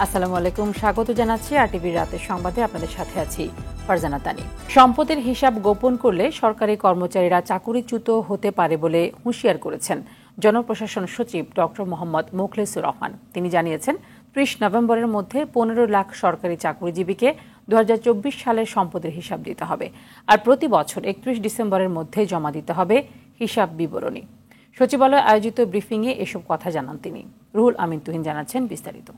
আসসালামু আলাইকুম, স্বাগত জানাচ্ছি আরটিভির রাতের সংবাদে। আপনাদের সাথে আছি ফারজানা তানি। সম্পদের হিসাব গোপন করলে সরকারি কর্মচারীরা চাকরিচ্যুত হতে পারে বলে হুঁশিয়ার করেছেন জনপ্রশাসন সচিব ডক্টর মোহাম্মদ মোখলেসুর রহমান। তিনি জানিয়েছেন ৩০ নভেম্বরের মধ্যে ১৫ লাখ সরকারি চাকরিজীবীকে ২০২৪ সালের সম্পদের হিসাব দিতে হবে, আর প্রতি বছর ৩১ ডিসেম্বরের মধ্যে জমা দিতে হবে হিসাব বিবরণী। সচিবালয়ে আয়োজিত ব্রিফিংয়ে এসব কথা জানান তিনি। রুহুল আমিন তুহিন জানাচ্ছেন বিস্তারিত।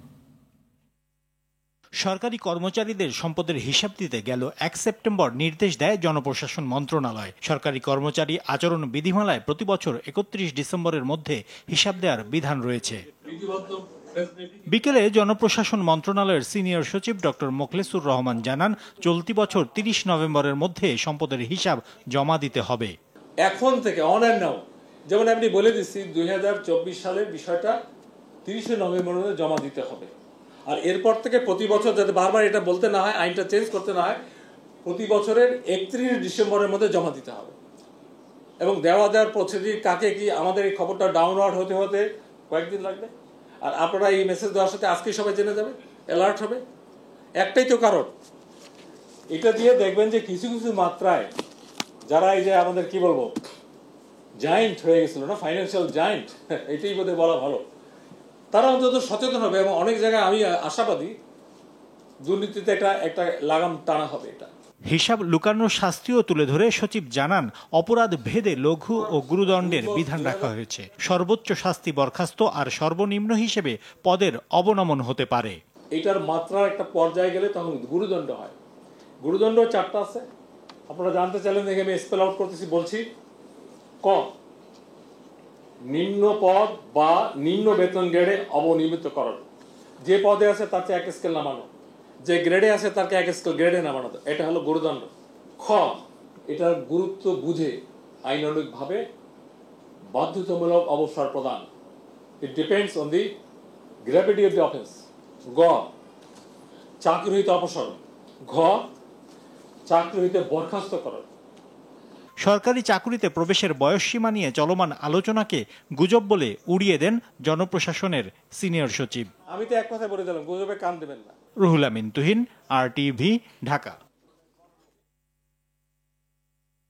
সরকারি কর্মচারীদের সম্পদের হিসাব দিতে গেল ১ সেপ্টেম্বর নির্দেশ দেয় জনপ্রশাসন মন্ত্রণালয়। সরকারি কর্মচারী আচরণ বিধিমালায় প্রতি বছর ৩১ ডিসেম্বরের মধ্যে হিসাব দেওয়ার বিধান রয়েছে। বিকেলে জনপ্রশাসন মন্ত্রণালয়ের সিনিয়র সচিব ডক্টর মোখলেসুর রহমান জানান, চলতি বছর ৩০ নভেম্বরের মধ্যে সম্পদের হিসাব জমা দিতে হবে। এখন থেকে অন অ্যান্ড নাও, যেমন আমি বলে দিচ্ছি ২০২৪ সালের বিষয়টা ৩০ নভেম্বরের মধ্যে জমা দিতে হবে। আর এরপর থেকে প্রতি বছর যাতে বারবার এটা বলতে না হয়, আইনটা চেঞ্জ করতে না হয়, প্রতি বছরের ৩১ ডিসেম্বরের মধ্যে জমা দিতে হবে। এবং দেওয়ার প্রসিডিউর কাকে কি, আমাদের এই খবরটা ডাউনলোড হতে হতে কয়েকদিন লাগবে। আর আপনারা এই মেসেজ দেওয়ার সাথে আজকেই সবাই জেনে যাবে, অ্যালার্ট হবে। একটাই তো কারণ, এটা দিয়ে দেখবেন যে কিছু কিছু মাত্রায় যারা এই যে আমাদের কি বলবো জায়েন্ট হয়ে গেছিল না, ফাইন্যান্সিয়াল জায়েন্ট, এটাই বোধহয় বলা ভালো, তারা অন্তত সচেতন হবে। এবং অনেক জায়গায় আমি আশাবাদী দুর্নীতিতে একটা লাগাম টানা হবে। এটা হিসাব লুকানোর শাস্তিও তুলে ধরে সচিব জানান, অপরাধ ভেদে লঘু ও গুরুদণ্ডের বিধান রাখা হয়েছে। সর্বোচ্চ শাস্তি বরখাস্ত আর সর্বনিম্ন হিসেবে পদের অবনমন হতে পারে। এটার মাত্রার একটা পর্যায়ে গেলে তখন গুরুদণ্ড হয়। গুরুদণ্ড 4টা আছে, আপনারা জানতে চাইলেন, দেখে আমি স্পেল আউট করতেছি, বলছি। ক, নিম্ন পদ বা নিম্ন বেতন গ্রেডে অবনিয়মিতকরণ। যে পদে আছে তার চেয়ে 1 স্কেল নামানো, যে গ্রেডে আছে তাকে 1 স্কেল গ্রেডে নামানো, এটা হলো গুরুদণ্ড। খ, এটার গুরুত্ব বুঝে আইনানুগভাবে বাধ্যতামূলক অবসর প্রদান। It depends on the gravity of the offence. গ, চাকরি হইতে অপসারণ। ঘ, চাকরি হইতে বরখাস্তকরণ। সরকারি চাকরিতে প্রবেশের বয়সসীমা নিয়ে চলমান আলোচনাকে গুজব বলে উড়িয়ে দেন জনপ্রশাসনের সিনিয়র সচিব। আমি তো এক কথা বলে দিলাম, গুজবে কান দেবেন না। রুহুল আমিন তুহিন, আরটিভি, ঢাকা।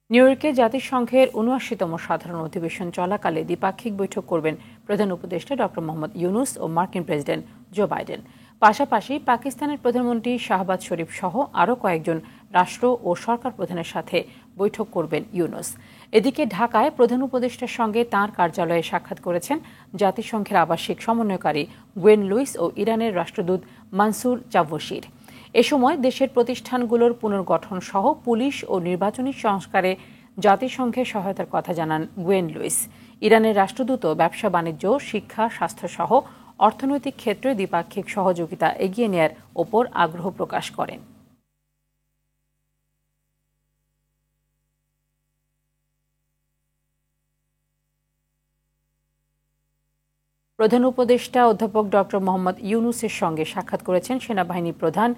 নিউ ইয়র্কে জাতিসংঘের ৭৯তম সাধারণ অধিবেশন চলাকালে দ্বিপাক্ষিক বৈঠক করবেন প্রধান উপদেষ্টা ডক্টর মোহাম্মদ ইউনুস ও মার্কিন প্রেসিডেন্ট জো বাইডেন। পাশাপাশি পাকিস্তানের প্রধানমন্ত্রী শাহবাজ শরীফ সহ আরও কয়েকজন রাষ্ট্র ও সরকার প্রধানের সাথে বৈঠক করবেন ইউনুস। এদিকে ঢাকায় প্রধান উপদেষ্টার সঙ্গে তাঁর কার্যালয়ে সাক্ষাৎ করেছেন জাতিসংঘের আবাসিক সমন্বয়কারী গোয়েন লুইস ও ইরানের রাষ্ট্রদূত মানসুর চাভশির। এ সময় দেশের প্রতিষ্ঠানগুলোর পুনর্গঠন সহ পুলিশ ও নির্বাচনী সংস্কারে জাতিসংঘের সহায়তার কথা জানান গোয়েন লুইস। ইরানের রাষ্ট্রদূতও ব্যবসা বাণিজ্য, শিক্ষা, স্বাস্থ্যসহ অর্থনৈতিক ক্ষেত্রে দ্বিপাক্ষিক সহযোগিতা এগিয়ে নেয়ার ওপর আগ্রহ প্রকাশ করেন। প্রধান উপদেষ্টা অধ্যাপক ডক্টর মোহাম্মদ ইউনুসের সঙ্গে সাক্ষাৎ করেছেন সেনাবাহিনী প্রধান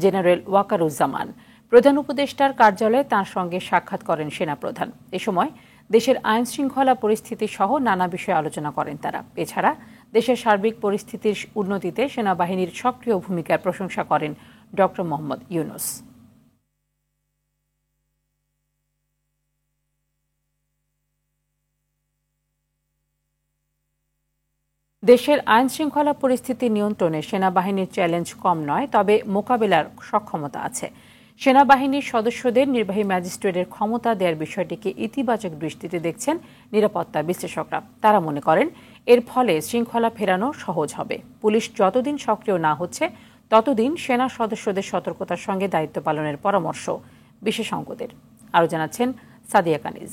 জেনারেল ওয়াকারুজ্জামান। প্রধান উপদেষ্টার কার্যালয়ে তাঁর সঙ্গে সাক্ষাৎ করেন সেনাপ্রধান। এ সময় দেশের আইন শৃঙ্খলা পরিস্থিতি সহ নানা বিষয়ে আলোচনা করেন তারা। এছাড়া দেশের সার্বিক পরিস্থিতির উন্নতিতে সেনাবাহিনীর সক্রিয় ভূমিকার প্রশংসা করেন ডক্টর মোহাম্মদ ইউনুস। দেশের আইন শৃঙ্খলা পরিস্থিতি নিয়ন্ত্রণে সেনাবাহিনীর চ্যালেঞ্জ কম নয়, তবে মোকাবেলার সক্ষমতা আছে। সেনাবাহিনীর সদস্যদের নির্বাহী ম্যাজিস্ট্রেটের ক্ষমতা দেওয়ার বিষয়টিকে ইতিবাচক দৃষ্টিতে দেখছেন নিরাপত্তা বিশ্লেষকরা। তারা মনে করেন এর ফলে শৃঙ্খলা ফেরানো সহজ হবে। পুলিশ যতদিন সক্রিয় না হচ্ছে ততদিন সেনা সদস্যদের সতর্কতার সঙ্গে দায়িত্ব পালনের পরামর্শ বিশেষজ্ঞদের। আরও জানাচ্ছেন সাদিয়া কানিজ।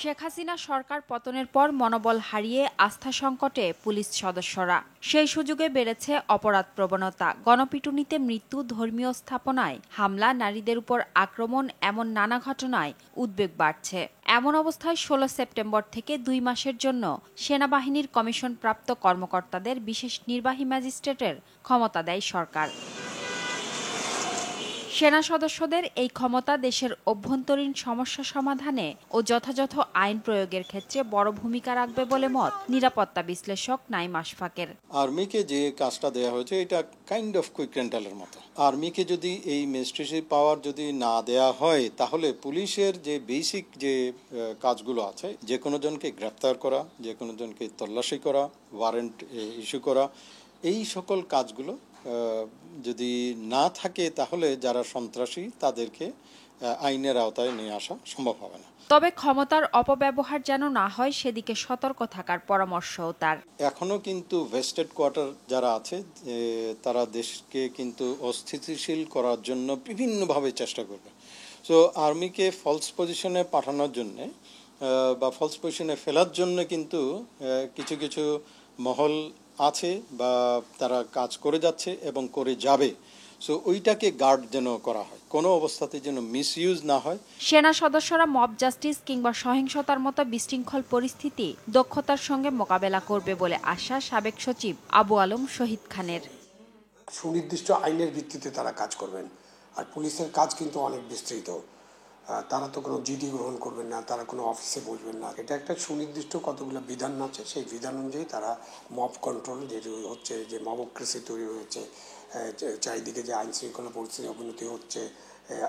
শেখ হাসিনা সরকার পতনের পর মনোবল হারিয়ে আস্থা সংকটে পুলিশ সদস্যরা। সেই সুযোগে বেড়েছে অপরাধ প্রবণতা, গণপিটুনিতে মৃত্যু, ধর্মীয় স্থাপনায় হামলা, নারীদের উপর আক্রমণ, এমন নানা ঘটনায় উদ্বেগ বাড়ছে। এমন অবস্থায় ১৬ সেপ্টেম্বর থেকে ২ মাসের জন্য সেনাবাহিনীর কমিশনপ্রাপ্ত কর্মকর্তাদের বিশেষ নির্বাহী ম্যাজিস্ট্রেটের ক্ষমতা দেয় সরকার। সেনা সদস্যদের এই ক্ষমতা দেশের অভ্যন্তরীণ সমস্যা সমাধানে ও যথাযথ আইন প্রয়োগের ক্ষেত্রে বড় ভূমিকা রাখবে বলে মত নিরাপত্তা বিশ্লেষক নাইম আশফাকের। আর্মিকে যে কাজটা দেওয়া হয়েছে এটা কাইন্ড অফ কুইক রেন্টালের মতো। আর্মিকে যদি এই ম্যাজিস্ট্রেসি পাওয়ার যদি না দেয়া হয়, তাহলে পুলিশের যে বেসিক যে কাজগুলো আছে, যে কোনো জনকে গ্রেপ্তার করা, যে কোনো জনকে তল্লাশি করা, ওয়ারেন্ট ইস্যু করা, এই সকল কাজগুলো যদি না থাকে, তাহলে যারা সন্ত্রাসী তাদেরকে আইনের আওতায় নিয়ে আসা সম্ভব হবে না। তবে ক্ষমতার অপব্যবহার যেন না হয় সেদিকে সতর্ক থাকার পরামর্শও তার। এখনো কিন্তু ভেস্টেড কোয়ার্টার যারা আছে তারা দেশকে কিন্তু অস্থিতিশীল করার জন্য বিভিন্নভাবে চেষ্টা করবে। সো আর্মিকে ফলস পজিশনে পাঠানোর জন্য বা ফলস পজিশনে ফেলার জন্য কিন্তু কিছু কিছু মহল আছে বা তারা কাজ করে যাচ্ছে এবং করে যাবে। সো ওইটাকে গার্ড যেন করা হয়, কোনো অবস্থাতে যেন মিসইউজ না হয়। সেনা সদস্যরা মব জাস্টিস কিংবা সহিংসতার মতো বিশৃঙ্খল পরিস্থিতি দক্ষতার সঙ্গে মোকাবেলা করবে বলে আশা সাবেক সচিব আবু আলম শহীদ খানের। সুনির্দিষ্ট আইনের ভিত্তিতে তারা কাজ করবেন। আর পুলিশের কাজ কিন্তু অনেক বিস্তৃত। তারা তো কোনো জিডি গ্রহণ করবেন না, তারা কোনো অফিসে বসবেন না। এটা একটা সুনির্দিষ্ট কতগুলো বিধান আছে, সেই বিধান অনুযায়ী তারা মব কন্ট্রোল যে হচ্ছে, যে মবক্রেসি তৈরি হয়েছে, চারিদিকে যে আইন শৃঙ্খলা পরিস্থিতির অবনতি হচ্ছে,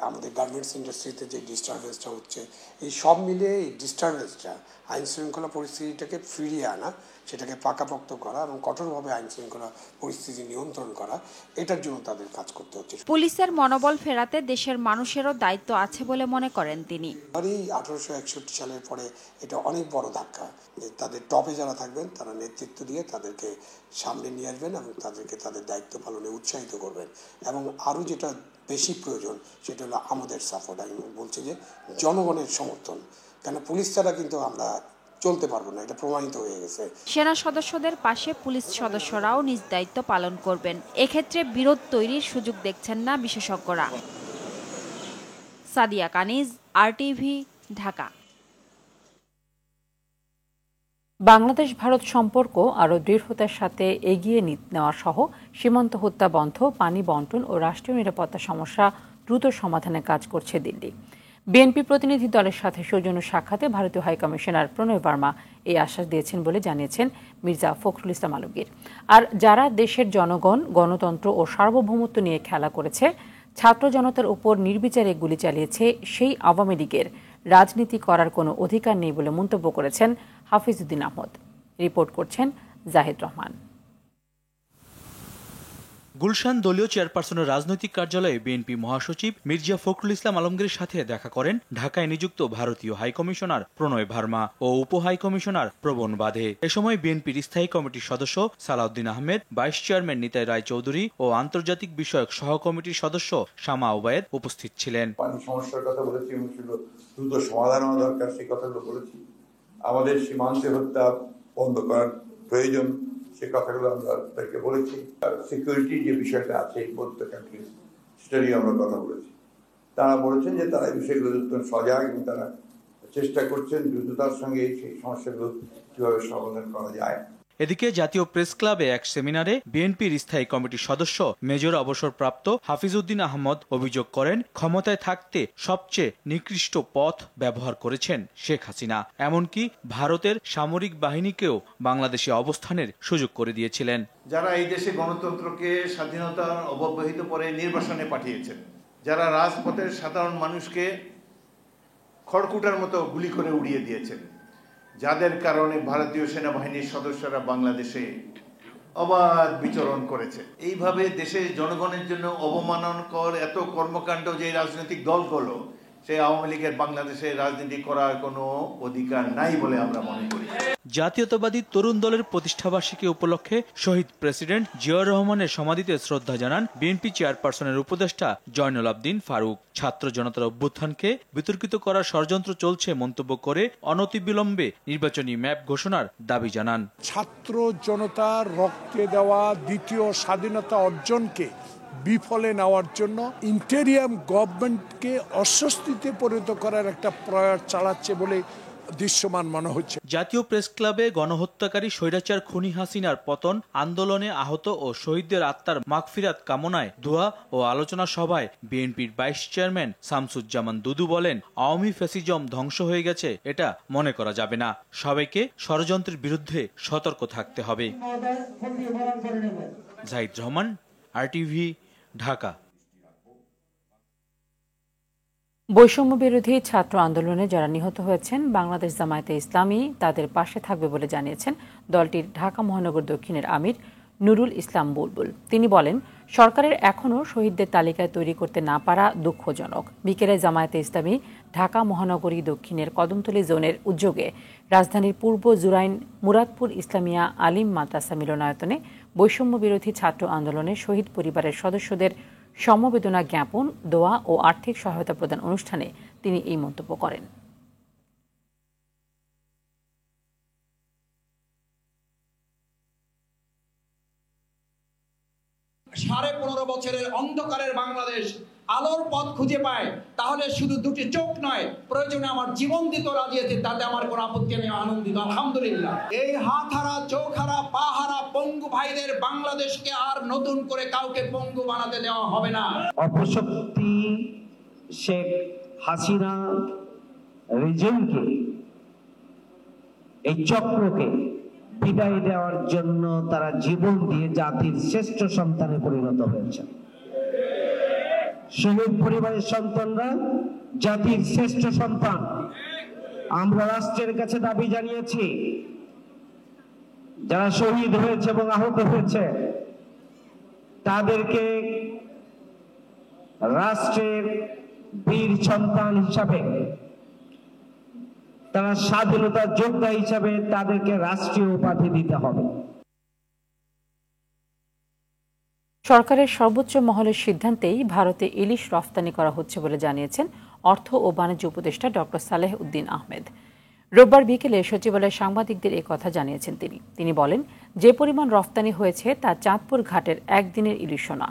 আমাদের গার্মেন্টস ইন্ডাস্ট্রিতে যে ডিস্টারবেন্সটা হচ্ছে, এই সব মিলিয়ে এই ডিস্টারবেন্সটা আইন শৃঙ্খলা পরিস্থিতিটাকে ফিরিয়ে আনা, সেটাকে পাকাপোক্ত করা এবং কঠোরভাবে আইন শৃঙ্খলা পরিস্থিতি নিয়ন্ত্রণ করা, এটার জন্য তাদের কাজ করতে হচ্ছে। পুলিশের মনোবল ফেরাতে দেশের মানুষেরও দায়িত্ব আছে বলে মনে করেন তিনি। আর এই 1861 সালের পরে এটা অনেক বড় ধাক্কা, যে তাদের টপে যারা থাকবেন তারা নেতৃত্ব দিয়ে তাদেরকে সামনে নিয়ে আসবেন এবং তাদেরকে তাদের দায়িত্ব পালনে উৎসাহিত করবেন। এবং আরও যেটা বেশি প্রয়োজন সেটা হলো আমাদের সাপোর্ট। আমি বলছি যে জনগণের সমর্থন, কেন পুলিশ ছাড়া কিন্তু আমরা চলতে পারবো না, এটা প্রমাণিত হয়ে গেছে। সেনা সদস্যদের পাশে পুলিশ সদস্যরাও নিজ দায়িত্ব পালন করবেন। এক্ষেত্রে বিরোধ তৈরির সুযোগ দেখছেন না বিশেষজ্ঞরা। সাদিয়া কানিজ, RTV, ঢাকা। বাংলাদেশ ভারত সম্পর্ক আরও দৃঢ়তার সাথে এগিয়ে নেওয়া সহ সীমান্ত হত্যা বন্ধ, পানি বন্টন ও রাষ্ট্রীয় নিরাপত্তা সমস্যা দ্রুত সমাধানে কাজ করছে দিল্লি। বিএনপি প্রতিনিধি দলের সাথে সৌজন্য সাক্ষাতে ভারতীয় হাইকমিশনার প্রণয় বার্মা এই আশ্বাস দিয়েছেন বলে জানিয়েছেন মির্জা ফখরুল ইসলাম আলমগীর। আর যারা দেশের জনগণ, গণতন্ত্র ও সার্বভৌমত্ব নিয়ে খেলা করেছে, ছাত্র জনতার উপর নির্বিচারে গুলি চালিয়েছে, সেই আওয়ামী লীগের রাজনীতি করার কোনো অধিকার নেই বলে মন্তব্য করেছেন হাফিজউদ্দিন আহমদ। রিপোর্ট করছেন জাহিদ রহমান। গুলশান দলীয় চেয়ারপারসনের রাজনৈতিক কার্যালয়ে বিএনপি মহাসচিব মির্জা ফখরুল ইসলাম আলমগীরের সাথে দেখা করেন ঢাকায় নিযুক্ত ভারতীয় হাইকমিশনার প্রণয় ভার্মা ও উপ হাইকমিশনার প্রবণ বাধে। এ সময় বিএনপির স্থায়ী কমিটির সদস্য সালাউদ্দিন আহমেদ, ভাইস চেয়ারম্যান নিতাই রায় চৌধুরী ও আন্তর্জাতিক বিষয়ক সহ কমিটির সদস্য শামা ওবায়েদ উপস্থিত ছিলেন। পানি সমস্যার কথা বলেছি এবং দ্রুত সমাধান হওয়া দরকার, সেই কথাগুলো বলেছি। আমাদের সীমান্তে হত্যা বন্ধ করার প্রয়োজন, সে কথাগুলো আমরা তাদেরকে বলেছি। সিকিউরিটি যে বিষয়টা আছে এই বোথ কান্ট্রিজ, সেটা নিয়ে আমরা কথা বলেছি। তারা বলেছেন যে তারা এই বিষয়গুলো সজাগ এবং তারা চেষ্টা করছেন দ্রুততার সঙ্গে সেই সমস্যাগুলো কিভাবে সমাধান করা যায়। এদিকে জাতীয় প্রেস ক্লাবে এক সেমিনারে বিএনপির স্থায়ী কমিটির সদস্য মেজর অবসরপ্রাপ্ত হাফিজউদ্দিন আহমদ অভিযোগ করেন, ক্ষমতায় থাকতে সবচেয়ে নিকৃষ্ট পথ ব্যবহার করেছেন শেখ হাসিনা, এমনকি ভারতের সামরিক বাহিনীকেও বাংলাদেশে অবস্থানের সুযোগ করে দিয়েছিলেন। যারা এই দেশে গণতন্ত্রকে, স্বাধীনতা অব্যাহত পরে নির্বাসনে পাঠিয়েছেন, যারা রাজপথের সাধারণ মানুষকে খড়কুটার মতো গুলি করে উড়িয়ে দিয়েছেন, যাদের কারণে ভারতীয় সেনাবাহিনীর সদস্যরা বাংলাদেশে অবাধ বিচরণ করেছে, এইভাবে দেশের জনগণের জন্য অবমাননকর এত কর্মকাণ্ড যে রাজনৈতিক দলগুলো, সেই আওয়ামী লীগের বাংলাদেশে রাজনীতি করার কোনো অধিকার নাই বলে আমরা মনে করি। জাতীয়তাবাদী তরুণ দলের প্রতিষ্ঠাবার্ষিকী উপলক্ষে শহীদ প্রেসিডেন্ট জিয়াউর রহমানের সমাধিতে শ্রদ্ধা জানান বিএনপি চেয়ারপারসনের উপদেষ্টা জয়নুল আবদিন ফারুক। ছাত্র জনতার অভ্যুত্থানকে বিতর্কিত করার ষড়যন্ত্র চলছে মন্তব্য করে অনতিবিলম্বে নির্বাচনী ম্যাপ ঘোষণার দাবি জানান। ছাত্র জনতার রক্তে দেওয়া দ্বিতীয় স্বাধীনতা অর্জনকে বিফলে নেওয়ার জন্য ইন্টেরিয়াম গভর্নমেন্টকে অস্বস্তিতে পরিণত করার একটা প্রয়াস চালাচ্ছে বলে দৃশ্যমান মনে হচ্ছে। জাতীয় প্রেস ক্লাবে গণহত্যাকারী স্বৈরাচার খুনি হাসিনার পতন আন্দোলনে আহত ও শহীদদের আত্মার মাগফিরাত কামনায় দোয়া ও আলোচনা সভায় বিএনপির ভাইস চেয়ারম্যান শামসুজ্জামান দুদু বলেন, আওয়ামী ফ্যাসিজম ধ্বংস হয়ে গেছে এটা মনে করা যাবে না। সবাইকে ষড়যন্ত্রের বিরুদ্ধে সতর্ক থাকতে হবে। জাহিদ রহমান, আরটিভি, ঢাকা। বৈষম্য বিরোধী ছাত্র আন্দোলনে যারা নিহত হয়েছেন বাংলাদেশ জামায়াতে ইসলামী তাদের পাশে থাকবে বলে জানিয়েছেন দলটির ঢাকা মহানগর দক্ষিণের আমির নুরুল ইসলাম বুলবুল। তিনি বলেন, সরকারের এখনও শহীদদের তালিকায় তৈরি করতে না পারা দুঃখজনক। বিকেলে জামায়াতে ইসলামী ঢাকা মহানগরী দক্ষিণের কদমতলী জোনের উদ্যোগে রাজধানীর পূর্ব জুরাইন মুরাদপুর ইসলামিয়া আলিম মাদ্রাসা মিলনায়তনে বৈষম্য বিরোধী ছাত্র আন্দোলনের শহীদ পরিবারের সদস্যদের সমবেদনা জ্ঞাপন, দোয়া ও আর্থিক সহায়তা প্রদান অনুষ্ঠানে তিনি এই মন্তব্য করেন। 15.5 বছরের অন্ধকারের বাংলাদেশ আলোর পথ খুঁজে পায়, তাহলে শুধু দুটি চোখ নয়, প্রয়োজনে আমার জীবন দিতে রাজি আছে, তাতে আমার কোনো আপত্তি নেই, আনন্দিত আলহামদুলিল্লাহ। এই হাত হারা, চোখ হারা, পা হারা পঙ্গু ভাইদের বাংলাদেশকে আর নতুন করে কাউকে পঙ্গু বানাতে দেওয়া হবে না। অপশক্তি শেখ হাসিনা রিজিমকে, এই চক্রকে বিদায় দেওয়ার জন্য তারা জীবন দিয়ে জাতির শ্রেষ্ঠ সন্তানে পরিণত হয়েছে। শহীদ পরিবারের সন্তানরা জাতির শ্রেষ্ঠ সন্তান। আমরা রাষ্ট্রের কাছে দাবি জানিয়েছি, যারা শহীদ হয়েছে এবং আহত হয়েছে তাদেরকে রাষ্ট্রের বীর সন্তান হিসাবে, তারা স্বাধীনতার যোদ্ধা হিসাবে তাদেরকে রাষ্ট্রীয় উপাধি দিতে হবে। সরকারের সর্বোচ্চ মহলের সিদ্ধান্তেই ভারতে ইলিশ রফতানি করা হচ্ছে বলে জানিয়েছেন অর্থ ও বাণিজ্য উপদেষ্টা ডক্টর সালেহ উদ্দিন আহমেদ। রোববার বিকেলে সচিবালয়ে সাংবাদিকদের এই কথা জানিয়েছেন তিনি বলেন, যে পরিমাণ রফতানি হয়েছে তা চাঁদপুর ঘাটের একদিনের ইলিশও না।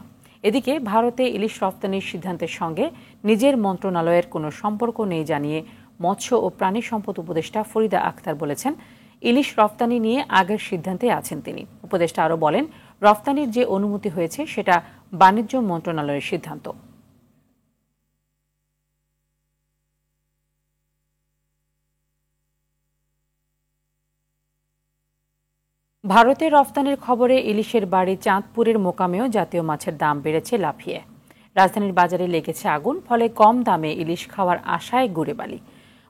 এদিকে ভারতে ইলিশ রফতানির সিদ্ধান্তের সঙ্গে নিজের মন্ত্রণালয়ের কোনো সম্পর্ক নেই জানিয়ে মৎস্য ও প্রাণী সম্পদ উপদেষ্টা ফরিদা আক্তার বলেছেন, ইলিশ রফতানি নিয়ে আগের সিদ্ধান্তে আছেন তিনি। উপদেষ্টা আরও বলেন, রফতানির যে অনুমতি হয়েছে সেটা বাণিজ্য মন্ত্রণালয়ের সিদ্ধান্ত। ভারতে রফতানির খবরে ইলিশের বাড়ি চাঁদপুরের মোকামেও জাতীয় মাছের দাম বেড়েছে লাফিয়ে। রাজধানীর বাজারে লেগেছে আগুন, ফলে কম দামে ইলিশ খাওয়ার আশায় ঘুরে বালি।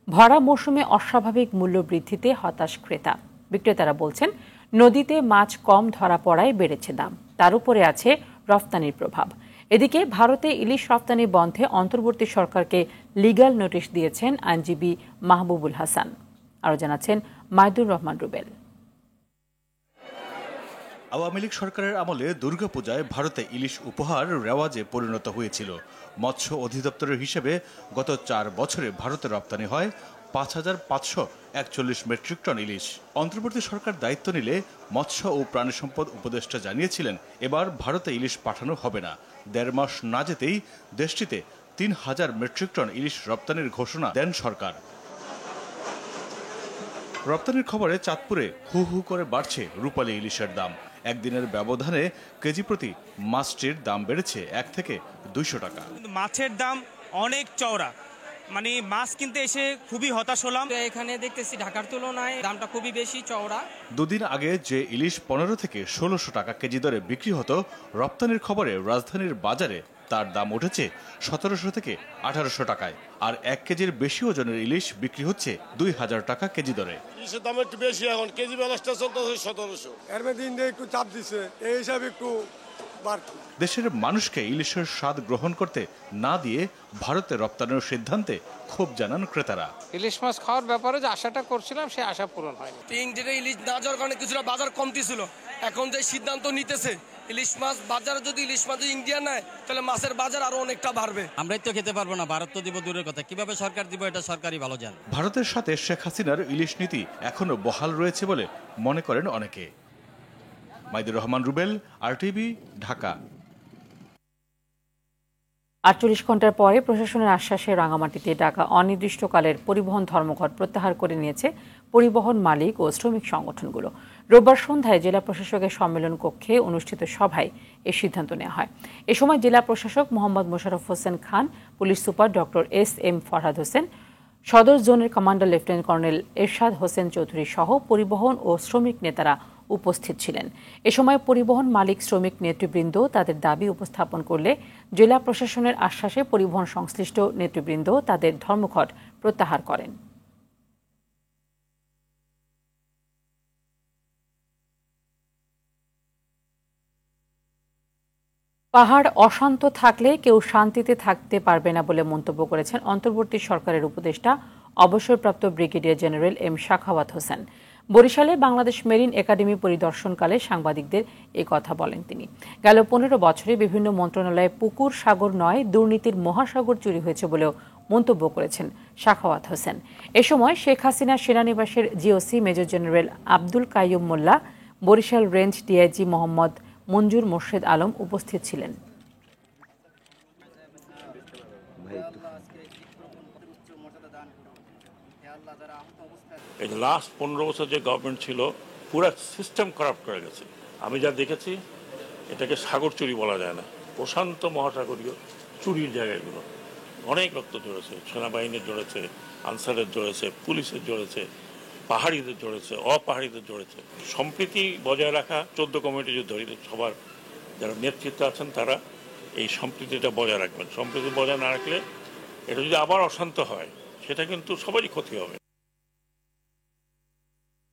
ভরা মৌসুমে অস্বাভাবিক মূল্য বৃদ্ধিতে হতাশ ক্রেতা। বিক্রেতারা বলছেন, নদীতে মাছ কম ধরা পড়ায় বেড়েছে দাম, তার উপরে আছে রফতানির প্রভাব। এদিকে ভারতে ইলিশ রফতানি বন্ধে অন্তর্বর্তী সরকারকে লিগ্যাল নোটিশ দিয়েছেন আইনজীবী মাহবুবুল হাসান। আরও জানাচ্ছেন মাইদুর রহমান রুবেল। আওয়ামী লীগ সরকারের আমলে দুর্গাপূজায় ভারতে ইলিশ উপহার রেওয়াজে পরিণত হয়েছিল। মৎস্য অধিদপ্তরের হিসেবে গত 4 বছরে ভারতে রপ্তানি হয় 5,541 মেট্রিক টন ইলিশ। অন্তর্বর্তী সরকার দায়িত্ব নিলে মৎস্য ও প্রাণী সম্পদ উপদেষ্টা জানিয়েছিলেন, এবার ভারতে ইলিশ পাঠানো হবে না। 1.5 মাস না যেতেই দেশটিতে 3,000 মেট্রিক টন ইলিশ রপ্তানির ঘোষণা দেন সরকার। রপ্তানির খবরে চাঁদপুরে হু হু করে বাড়ছে রূপালী ইলিশের দাম। একদিনের ব্যবধানে কেজি প্রতি মাছটির দাম বেড়েছে 1 থেকে 200 টাকা। মাছের দাম অনেক চওড়া, মানে মাছ কিনতে এসে খুবই হতাশ হলাম। এখানে দেখতেছি ঢাকার তুলনায় দামটা খুবই বেশি চওড়া। 2 দিন আগে যে ইলিশ 15 থেকে 1600 টাকা কেজি দরে বিক্রি হতো, রপ্তানির খবরে রাজধানীর বাজারে তার দাম উঠেছে 1700 থেকে 1800 টাকায়। আর 1 কেজির বেশি ওজনের ইলিশ বিক্রি হচ্ছে 2000 টাকা কেজি দরে। ইলিশের দাম একটু বেশি, এখন কেজি ব্যালেন্সটা চলতেছে 1700। এর মধ্যে একটু চাপ দিছে, এই হিসাবে একটু বাড়তি। দেশের মানুষকে ইলিশের স্বাদ গ্রহণ করতে না দিয়ে ভারতে রপ্তানির সিদ্ধান্তে ক্ষোভ জানান ক্রেতারা। ইলিশ মাছ খাওয়ার ব্যাপারে যে আশাটা করছিলাম সে আশা পূরণ হয়নি। যেটা ইলিশ না যাওয়ার কারণে কিছুটা বাজার কমতি ছিল, এখন যে সিদ্ধান্ত নিতেছে ইলিশ মাছ বাজারে, যদি ইলিশ মাছ ইন্ডিয়া নেয় তাহলে মাছের বাজার আরো অনেকটা বাড়বে। আমরাই তো খেতে পারবো না, ভারত তো দিব দূরের কথা, কিভাবে সরকার দিব এটা সরকারই ভালো জানে। ভারতের সাথে শেখ হাসিনার ইলিশ নীতি এখনো বহাল রয়েছে বলে মনে করেন অনেকে। মাইদুর রহমান রুবেল, আরটিভি, ঢাকা। 48 ঘন্টার পরে প্রশাসনের আশ্বাসে রাঙামাটিতে ডাকা অনির্দিষ্টকালের পরিবহন ধর্মঘট প্রত্যাহার করে নিয়েছে পরিবহন মালিক ও শ্রমিক সংগঠনগুলো। রোববার সন্ধ্যায় জেলা প্রশাসকের সম্মেলন কক্ষে অনুষ্ঠিত সভায় এ সিদ্ধান্ত নেওয়া হয়। এ সময় জেলা প্রশাসক Mohammad Mosharraf Hossain Khan, police super doctor S M. Farhad Hossain, সদর জোনের commander lieutenant colonel Ershad Hossain Chowdhury সহ পরিবহন ও শ্রমিক নেতারা উপস্থিত ছিলেন। এ সময় পরিবহন মালিক শ্রমিক নেতৃবৃন্দ তাদের দাবি উপস্থাপন করলে জেলা প্রশাসনের আশ্বাসে পরিবহন সংশ্লিষ্ট নেতৃবৃন্দ তাদের ধর্মঘট প্রত্যাহার করেন। পাহাড় অশান্ত থাকলে কেউ শান্তিতে থাকতে পারবে না বলে মন্তব্য করেছেন অন্তর্বর্তী সরকারের উপদেষ্টা অবসরপ্রাপ্ত brigadier general M Shakhawat Hossain. বরিশালে বাংলাদেশ মেরিন একাডেমি পরিদর্শনকালে সাংবাদিকদের এই কথা বলেন তিনি। গেল 15 বছরে বিভিন্ন মন্ত্রণালয়ে পুকুর সাগর নয় দুর্নীতির মহাসাগর চুরি হয়েছে বলেও মন্তব্য করেছেন শাখাওয়াত হোসেন। এ সময় শেখ হাসিনা সেনানিবাসের GOC major general Abdul Kaiyum Molla, Barishal range DIG Mohammad Manzur Morshed Alam উপস্থিত ছিলেন। এই লাস্ট 15 বছর যে গভর্নমেন্ট ছিল পুরো সিস্টেম করাপ্ট করে গেছে। আমি যা দেখেছি এটাকে সাগর চুরি বলা যায় না, প্রশান্ত মহাসাগরীয় চুরির জায়গাগুলো অনেক রক্ত জড়েছে, সেনাবাহিনীর জড়েছে, আনসারের জড়েছে, পুলিশের জড়েছে, পাহাড়িদের জড়েছে, অপাহাড়িদের জড়েছে। সম্প্রীতি বজায় রাখা 14 কমিটি যে ধরি সবার যারা নেতৃত্বে আছেন তারা এই সম্প্রীতিটা বজায় রাখবেন। সম্প্রীতি বজায় না রাখলে এটা যদি আবার অশান্ত হয় সেটা কিন্তু সবারই ক্ষতি হবে।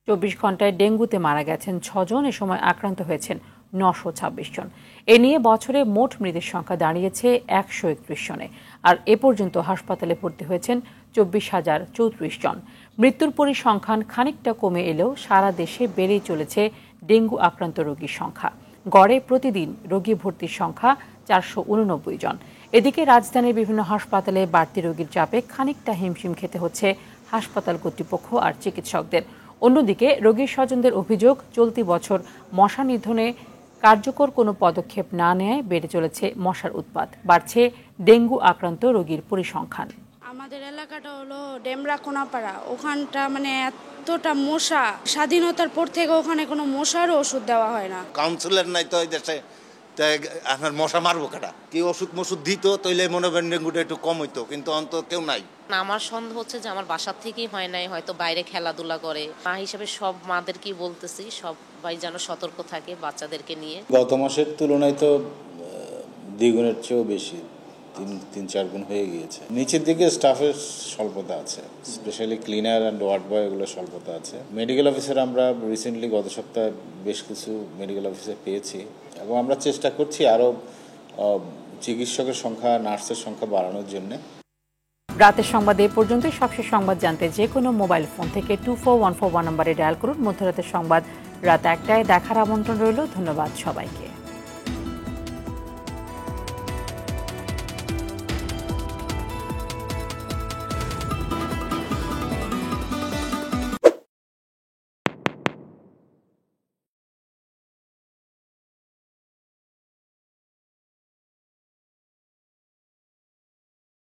24 ঘন্টায় ডেঙ্গুতে মারা গেছেন 6 জন, এ সময় আক্রান্ত হয়েছেন 926 জন। এ নিয়ে বছরে মোট মৃতের সংখ্যা দাঁড়িয়েছে 131 জনে। আর এ পর্যন্ত হাসপাতালে ভর্তি হয়েছেন 24,034 জন। মৃত্যুর পরিসংখ্যান খানিকটা কমে এলেও সারা দেশে বেড়েই চলেছে ডেঙ্গু আক্রান্ত রোগীর সংখ্যা। গড়ে প্রতিদিন রোগী ভর্তির সংখ্যা 489 জন। এদিকে রাজধানীর বিভিন্ন হাসপাতালে বাড়তি রোগীর চাপে খানিকটা হিমশিম খেতে হচ্ছে হাসপাতাল কর্তৃপক্ষ আর চিকিৎসকদের। অন্যদিকে রোগীর স্বজনদের অভিযোগ, চলতি বছর মশা নিধনে কার্যকর কোনো পদক্ষেপ না নেয় বেড়ে চলেছে মশার উৎপাত, বাড়ছে ডেঙ্গু আক্রান্ত রোগীর পরিসংখ্যান। আমাদের এলাকাটা হলো ডেমরা কোনাপাড়া, ওখানটা মানে এতটা মশা, স্বাধীনতার পর থেকে ওখানে কোনো মশারও ওষুধ দেওয়া হয় না। কাউন্সিলর নাই তো এই দেশে, আপনার মশা মারবো কাটা, কি ওষুধ মশুদ দিত তৈলে মনে করেন ডেঙ্গুটা একটু কম হইতো, কিন্তু অন্তত কেউ নাই। আমার সন্দেহ হচ্ছে যে আমার বাসার থেকেই হয় নাই, হয়তো বাইরে খেলাধুলা করে। মা হিসেবে সব মাদেরকেই বলতেছি সবাই যেন সতর্ক থাকে বাচ্চাদেরকে নিয়ে। গত মাসের তুলনায় তো দ্বিগুণের চেয়েও বেশি, 3-4 গুণ হয়ে গিয়েছে। নিচের দিকে স্টাফের স্বল্পতা আছে, specially cleaner and ward boy, এগুলো স্বল্পতা আছে। মেডিকেল অফিসার আমরা রিসেন্টলি গত সপ্তাহে বেশ কিছু মেডিকেল অফিসার পেয়েছি এবং আমরা চেষ্টা করছি আরও চিকিৎসকের সংখ্যা, নার্সের সংখ্যা বাড়ানোর জন্য। রাতের সংবাদ এ পর্যন্তই। সবশেষ সংবাদ জানতে যে কোনো মোবাইল ফোন থেকে 24141 নম্বরে ডায়াল করুন। মধ্যরাতের সংবাদ রাত 1টায় দেখার আমন্ত্রণ রইল। ধন্যবাদ সবাইকে।